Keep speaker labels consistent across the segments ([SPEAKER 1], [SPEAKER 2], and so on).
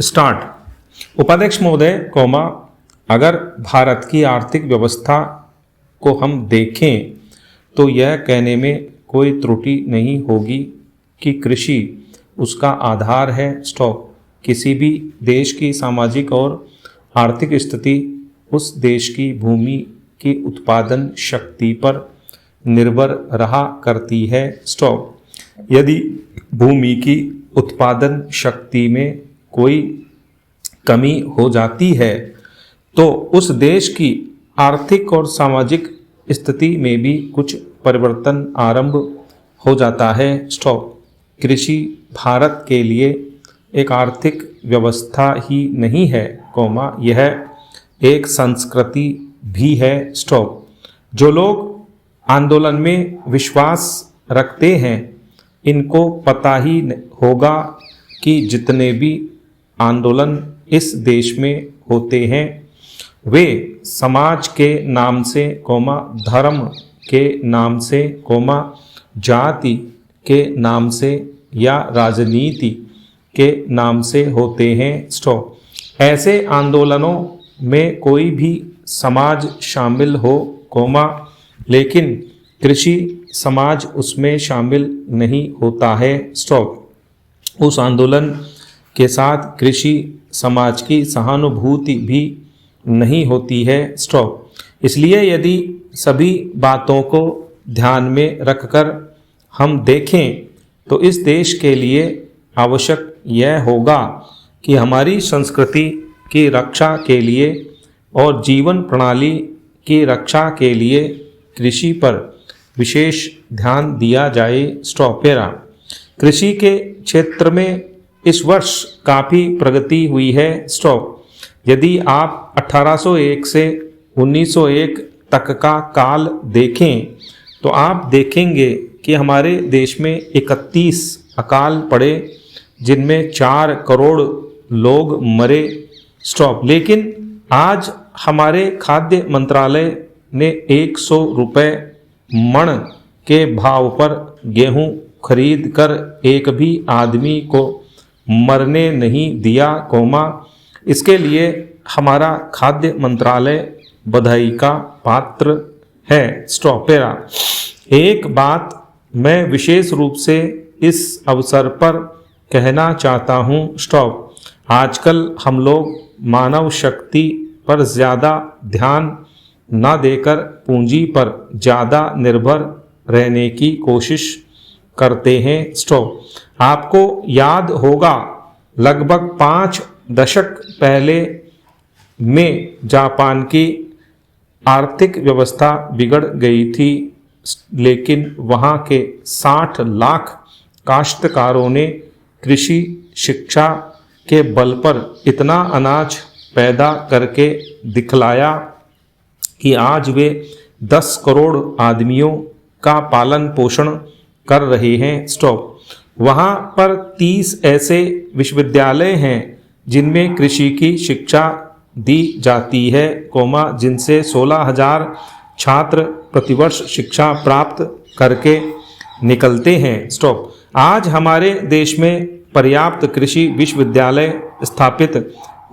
[SPEAKER 1] Start. उपाध्यक्ष महोदय, अगर भारत की आर्थिक व्यवस्था को हम देखें तो यह कहने में कोई त्रुटि नहीं होगी कि कृषि उसका आधार है। स्टॉप। किसी भी देश की सामाजिक और आर्थिक स्थिति उस देश की भूमि की उत्पादन शक्ति पर निर्भर रहा करती है। स्टॉप। यदि भूमि की उत्पादन शक्ति में कोई कमी हो जाती है तो उस देश की आर्थिक और सामाजिक स्थिति में भी कुछ परिवर्तन आरंभ हो जाता है। स्टॉप। कृषि भारत के लिए एक आर्थिक व्यवस्था ही नहीं है, यह एक संस्कृति भी है। स्टॉप। जो लोग आंदोलन में विश्वास रखते हैं इनको पता ही होगा कि जितने भी आंदोलन इस देश में होते हैं वे समाज के नाम से, धर्म के नाम से, जाति के नाम से या राजनीति के नाम से होते हैं। स्टॉप। ऐसे आंदोलनों में कोई भी समाज शामिल हो, लेकिन कृषि समाज उसमें शामिल नहीं होता है। स्टॉप। उस आंदोलन के साथ कृषि समाज की सहानुभूति भी नहीं होती है। स्टॉप। इसलिए यदि सभी बातों को ध्यान में रखकर हम देखें तो इस देश के लिए आवश्यक यह होगा कि हमारी संस्कृति की रक्षा के लिए और जीवन प्रणाली की रक्षा के लिए कृषि पर विशेष ध्यान दिया जाए। स्टॉप। कृषि के क्षेत्र में इस वर्ष काफ़ी प्रगति हुई है। स्टॉप। यदि आप 1801 से 1901 तक का काल देखें तो आप देखेंगे कि हमारे देश में 31 अकाल पड़े जिनमें 4 करोड़ लोग मरे। स्टॉप। लेकिन आज हमारे खाद्य मंत्रालय ने 100 रुपये मण के भाव पर गेहूं खरीद कर एक भी आदमी को मरने नहीं दिया, इसके लिए हमारा खाद्य मंत्रालय बधाई का पात्र है। स्टॉप। एक बात मैं विशेष रूप से इस अवसर पर कहना चाहता हूँ। स्टॉप। आजकल हम लोग मानव शक्ति पर ज़्यादा ध्यान न देकर पूंजी पर ज़्यादा निर्भर रहने की कोशिश करते हैं। स्टॉप। आपको याद होगा लगभग 5 दशक पहले में जापान की आर्थिक व्यवस्था बिगड़ गई थी, लेकिन वहाँ के 60 लाख काश्तकारों ने कृषि शिक्षा के बल पर इतना अनाज पैदा करके दिखलाया कि आज वे 10 करोड़ आदमियों का पालन पोषण कर रहे हैं। स्टॉप। वहाँ पर 30 ऐसे विश्वविद्यालय हैं जिनमें कृषि की शिक्षा दी जाती है, जिनसे 16,000 छात्र प्रतिवर्ष शिक्षा प्राप्त करके निकलते हैं। स्टॉप। आज हमारे देश में पर्याप्त कृषि विश्वविद्यालय स्थापित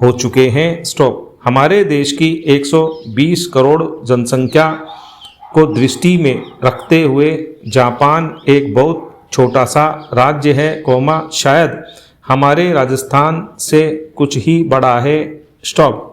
[SPEAKER 1] हो चुके हैं। स्टॉप। हमारे देश की 120 करोड़ जनसंख्या को दृष्टि में रखते हुए जापान एक बहुत छोटा सा राज्य है, शायद हमारे राजस्थान से कुछ ही बड़ा है। स्टॉप।